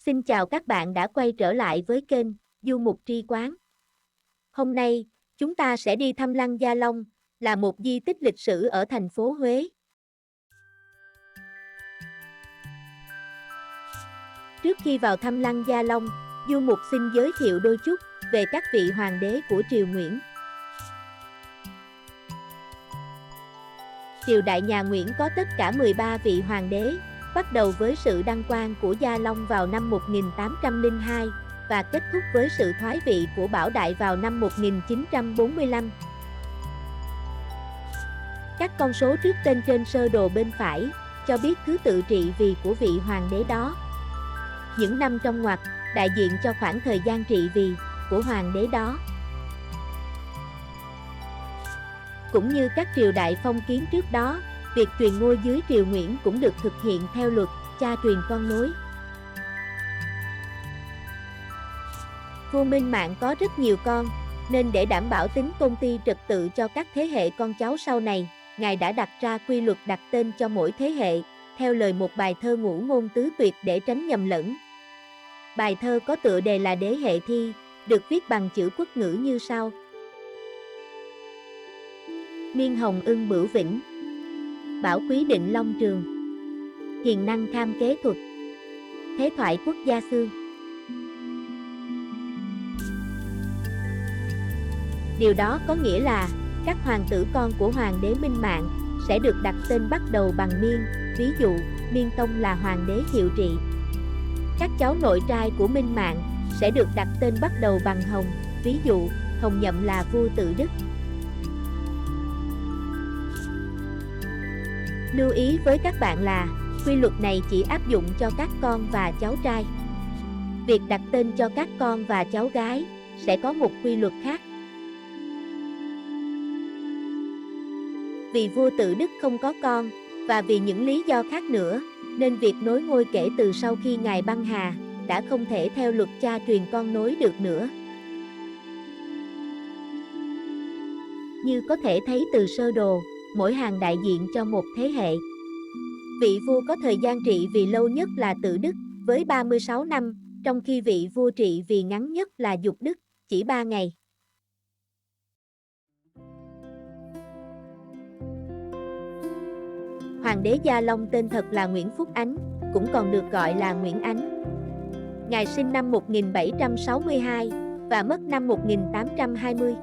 Xin chào các bạn đã quay trở lại với kênh Du Mục Tri Quán. Hôm nay, chúng ta sẽ đi thăm Lăng Gia Long, là một di tích lịch sử ở thành phố Huế. Trước khi vào thăm Lăng Gia Long, Du Mục xin giới thiệu đôi chút về các vị hoàng đế của triều Nguyễn. Triều đại nhà Nguyễn có tất cả 13 vị hoàng đế, bắt đầu với sự đăng quang của Gia Long vào năm 1802 và kết thúc với sự thoái vị của Bảo Đại vào năm 1945. Các con số trước tên trên sơ đồ bên phải cho biết thứ tự trị vì của vị hoàng đế đó. Những năm trong ngoặc đại diện cho khoảng thời gian trị vì của hoàng đế đó. Cũng như các triều đại phong kiến trước đó, việc truyền ngôi dưới triều Nguyễn cũng được thực hiện theo luật cha truyền con nối. Vua Minh Mạng có rất nhiều con, nên để đảm bảo tính tôn ti trật tự cho các thế hệ con cháu sau này, Ngài đã đặt ra quy luật đặt tên cho mỗi thế hệ, theo lời một bài thơ ngũ ngôn tứ tuyệt để tránh nhầm lẫn. Bài thơ có tựa đề là Đế Hệ Thi, được viết bằng chữ quốc ngữ như sau. Miên hồng ưng bửu vĩnh, bảo quý định long trường, hiền năng kham kế thuật, thế thoại quốc gia xương. Điều đó có nghĩa là, các hoàng tử con của hoàng đế Minh Mạng sẽ được đặt tên bắt đầu bằng Miên, ví dụ, Miên Tông là hoàng đế hiệu trị. Các cháu nội trai của Minh Mạng sẽ được đặt tên bắt đầu bằng Hồng, ví dụ, Hồng Nhậm là vua Tự Đức. Lưu ý với các bạn là, quy luật này chỉ áp dụng cho các con và cháu trai. Việc đặt tên cho các con và cháu gái sẽ có một quy luật khác. Vì vua Tự Đức không có con, và vì những lý do khác nữa, nên việc nối ngôi kể từ sau khi Ngài băng hà, đã không thể theo luật cha truyền con nối được nữa. Như có thể thấy từ sơ đồ, mỗi hàng đại diện cho một thế hệ. Vị vua có thời gian trị vì lâu nhất là Tự Đức, với 36 năm, trong khi vị vua trị vì ngắn nhất là Dục Đức, chỉ 3 ngày. Hoàng đế Gia Long tên thật là Nguyễn Phúc Ánh, cũng còn được gọi là Nguyễn Ánh. Ngài sinh năm 1762 và mất năm 1820.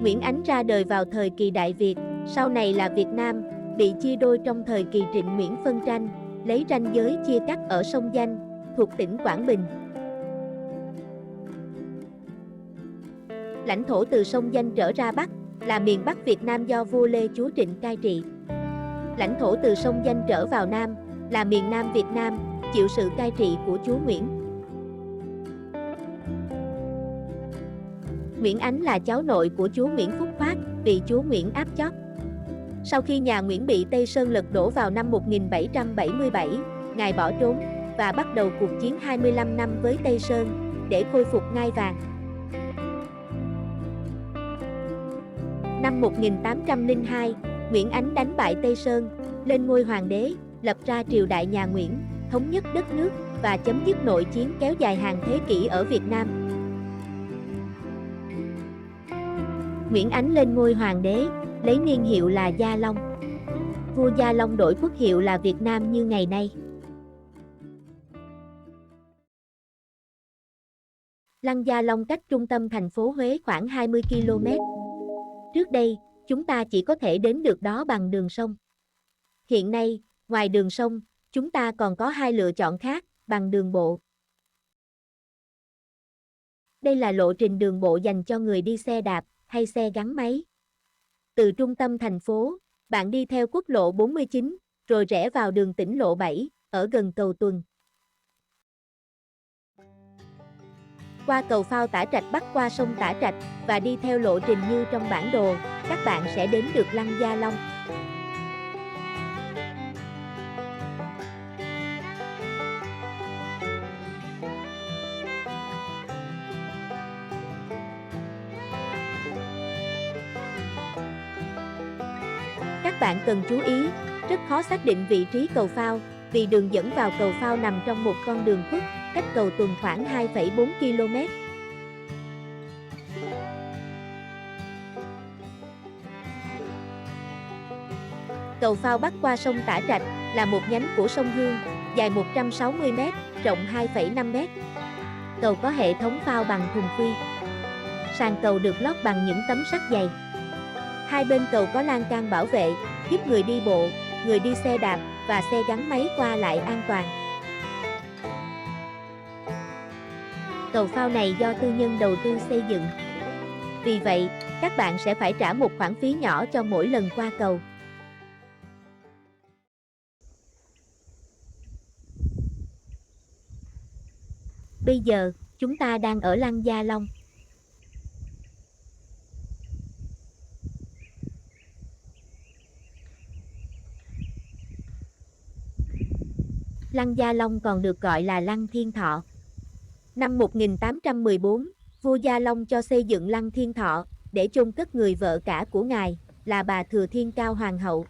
Nguyễn Ánh ra đời vào thời kỳ Đại Việt, sau này là Việt Nam, bị chia đôi trong thời kỳ Trịnh Nguyễn phân tranh, lấy ranh giới chia cắt ở sông Danh, thuộc tỉnh Quảng Bình. Lãnh thổ từ sông Danh trở ra Bắc, là miền Bắc Việt Nam do vua Lê Chúa Trịnh cai trị. Lãnh thổ từ sông Danh trở vào Nam, là miền Nam Việt Nam, chịu sự cai trị của chúa Nguyễn. Nguyễn Ánh là cháu nội của chúa Nguyễn Phúc Khoát, bị chúa Nguyễn áp chót. Sau khi nhà Nguyễn bị Tây Sơn lật đổ vào năm 1777, Ngài bỏ trốn, và bắt đầu cuộc chiến 25 năm với Tây Sơn, để khôi phục ngai vàng. Năm 1802, Nguyễn Ánh đánh bại Tây Sơn, lên ngôi hoàng đế, lập ra triều đại nhà Nguyễn, thống nhất đất nước, và chấm dứt nội chiến kéo dài hàng thế kỷ ở Việt Nam. Nguyễn Ánh lên ngôi hoàng đế, lấy niên hiệu là Gia Long. Vua Gia Long đổi quốc hiệu là Việt Nam như ngày nay. Lăng Gia Long cách trung tâm thành phố Huế khoảng 20 km. Trước đây, chúng ta chỉ có thể đến được đó bằng đường sông. Hiện nay, ngoài đường sông, chúng ta còn có hai lựa chọn khác, bằng đường bộ. Đây là lộ trình đường bộ dành cho người đi xe đạp hay xe gắn máy. Từ trung tâm thành phố, bạn đi theo quốc lộ 49, rồi rẽ vào đường tỉnh lộ 7, ở gần cầu Tuần. Qua cầu phao Tả Trạch bắc qua sông Tả Trạch, và đi theo lộ trình như trong bản đồ, các bạn sẽ đến được Lăng Gia Long. Các bạn cần chú ý, rất khó xác định vị trí cầu phao, vì đường dẫn vào cầu phao nằm trong một con đường khuất, cách cầu Tuần khoảng 2,4 km. Cầu phao bắc qua sông Tả Trạch là một nhánh của sông Hương, dài 160 m, rộng 2,5 m. Cầu có hệ thống phao bằng thùng phi. Sàn cầu được lót bằng những tấm sắt dày. Hai bên cầu có lan can bảo vệ, giúp người đi bộ, người đi xe đạp và xe gắn máy qua lại an toàn. Cầu phao này do tư nhân đầu tư xây dựng. Vì vậy, các bạn sẽ phải trả một khoản phí nhỏ cho mỗi lần qua cầu. Bây giờ, chúng ta đang ở Lăng Gia Long. Lăng Gia Long còn được gọi là Lăng Thiên Thọ. Năm 1814, vua Gia Long cho xây dựng Lăng Thiên Thọ để chôn cất người vợ cả của ngài, là bà Thừa Thiên Cao Hoàng hậu.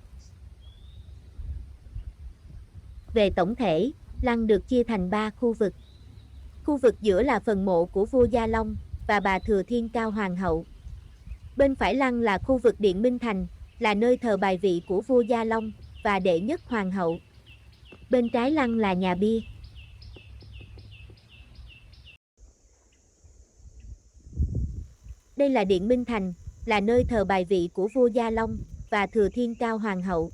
Về tổng thể, lăng được chia thành 3 khu vực. Khu vực giữa là phần mộ của vua Gia Long và bà Thừa Thiên Cao Hoàng hậu. Bên phải lăng là khu vực Điện Minh Thành, là nơi thờ bài vị của vua Gia Long và đệ nhất hoàng hậu. Bên trái lăng là nhà bia. Đây là Điện Minh Thành, là nơi thờ bài vị của vua Gia Long và Thừa Thiên Cao Hoàng hậu.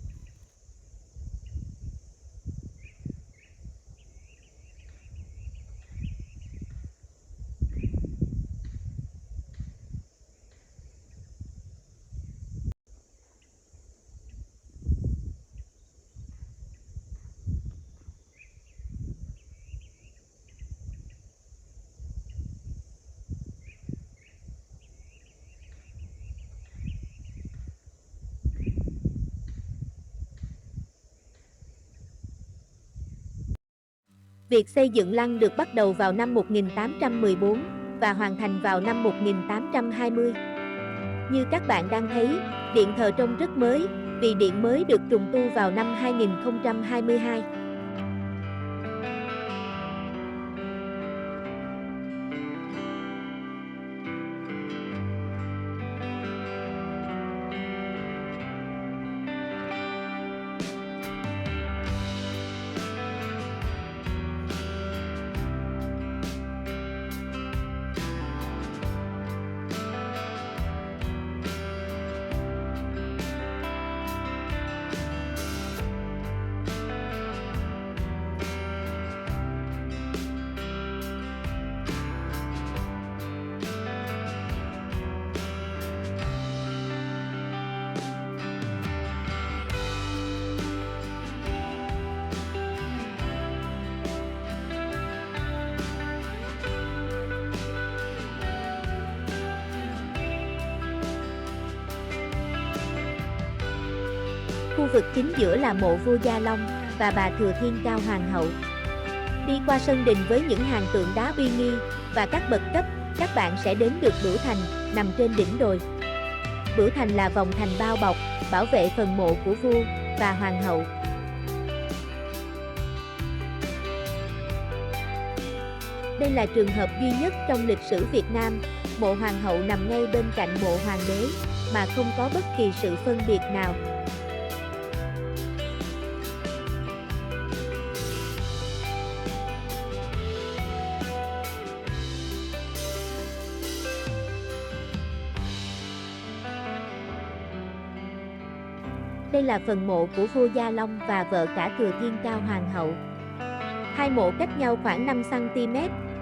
Việc xây dựng lăng được bắt đầu vào năm 1814 và hoàn thành vào năm 1820. Như các bạn đang thấy, điện thờ trông rất mới, vì điện mới được trùng tu vào năm 2022. Khu vực chính giữa là mộ vua Gia Long và bà Thừa Thiên Cao Hoàng hậu. Đi qua sân đình với những hàng tượng đá uy nghi và các bậc cấp, các bạn sẽ đến được Bửu Thành, nằm trên đỉnh đồi. Bửu Thành là vòng thành bao bọc, bảo vệ phần mộ của vua và hoàng hậu. Đây là trường hợp duy nhất trong lịch sử Việt Nam, mộ hoàng hậu nằm ngay bên cạnh mộ hoàng đế, mà không có bất kỳ sự phân biệt nào. Đây là phần mộ của vua Gia Long và vợ cả Thừa Thiên Cao Hoàng hậu. Hai mộ cách nhau khoảng 5 cm,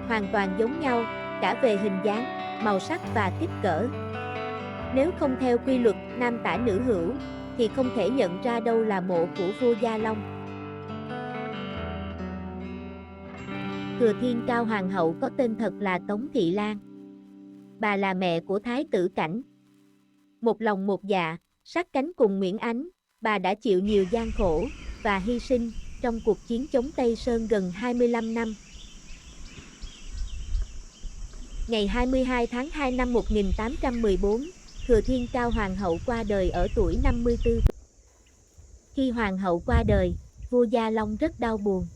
hoàn toàn giống nhau, cả về hình dáng, màu sắc và kích cỡ. Nếu không theo quy luật nam tả nữ hữu, thì không thể nhận ra đâu là mộ của vua Gia Long. Thừa Thiên Cao Hoàng hậu có tên thật là Tống Thị Lan. Bà là mẹ của Thái tử Cảnh. Một lòng một dạ, sát cánh cùng Nguyễn Ánh, bà đã chịu nhiều gian khổ và hy sinh trong cuộc chiến chống Tây Sơn gần 25 năm. Ngày 22 tháng 2 năm 1814, Thừa Thiên Cao Hoàng hậu qua đời ở tuổi 54. Khi Hoàng hậu qua đời, vua Gia Long rất đau buồn.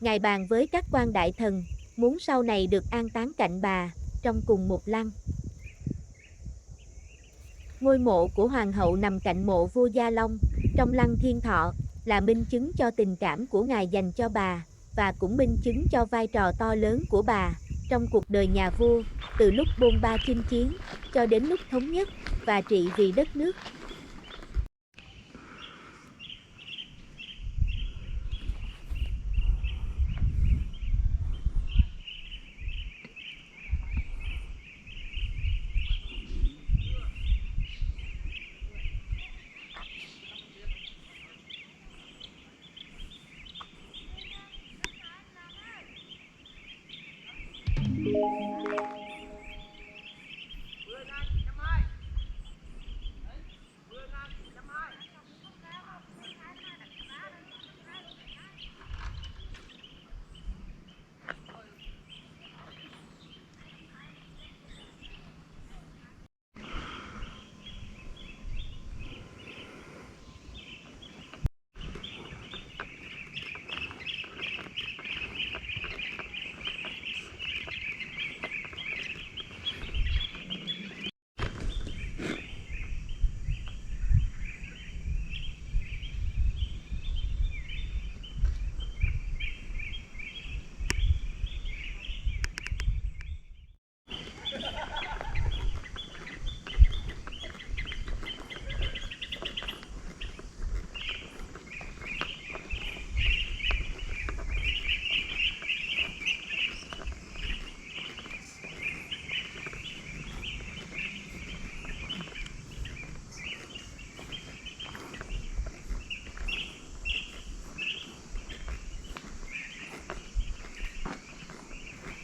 Ngài bàn với các quan đại thần, muốn sau này được an táng cạnh bà, trong cùng một lăng. Ngôi mộ của hoàng hậu nằm cạnh mộ vua Gia Long, trong lăng Thiên Thọ, là minh chứng cho tình cảm của ngài dành cho bà, và cũng minh chứng cho vai trò to lớn của bà trong cuộc đời nhà vua, từ lúc bôn ba chinh chiến, cho đến lúc thống nhất và trị vì đất nước.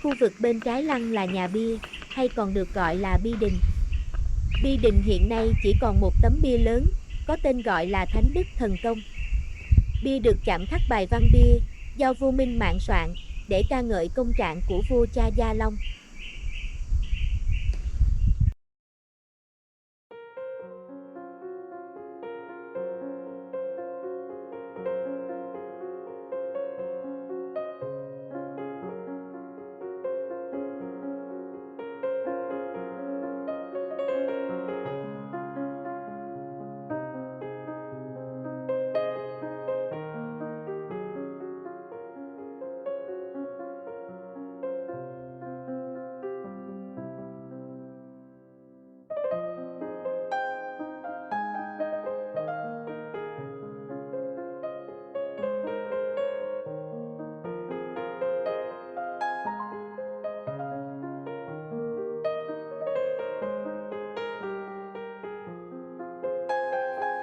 Khu vực bên trái lăng là nhà bia, hay còn được gọi là bia đình. Bia đình hiện nay chỉ còn một tấm bia lớn, có tên gọi là Thánh Đức Thần Công. Bia được chạm khắc bài văn bia, do vua Minh Mạng soạn, để ca ngợi công trạng của vua cha Gia Long.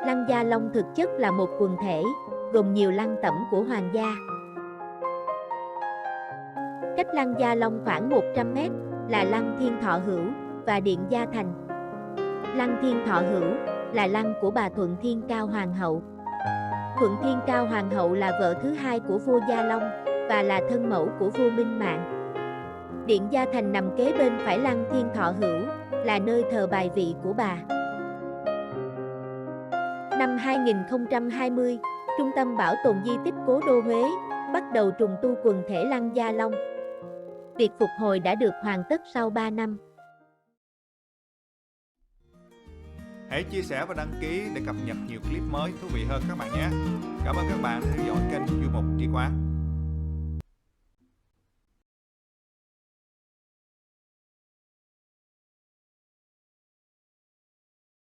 Lăng Gia Long thực chất là một quần thể, gồm nhiều lăng tẩm của hoàng gia. Cách Lăng Gia Long khoảng 100 mét là Lăng Thiên Thọ Hữu và Điện Gia Thành. Lăng Thiên Thọ Hữu là lăng của bà Thuận Thiên Cao Hoàng hậu. Thuận Thiên Cao Hoàng hậu là vợ thứ hai của vua Gia Long và là thân mẫu của vua Minh Mạng. Điện Gia Thành nằm kế bên phải Lăng Thiên Thọ Hữu, là nơi thờ bài vị của bà. Năm 2020, Trung tâm Bảo tồn Di tích Cố đô Huế bắt đầu trùng tu quần thể Lăng Gia Long. Việc phục hồi đã được hoàn tất sau 3 năm. Hãy chia sẻ và đăng ký để cập nhật nhiều clip mới thú vị hơn các bạn nhé. Cảm ơn các bạn đã theo dõi kênh Du Mục Trí Quán.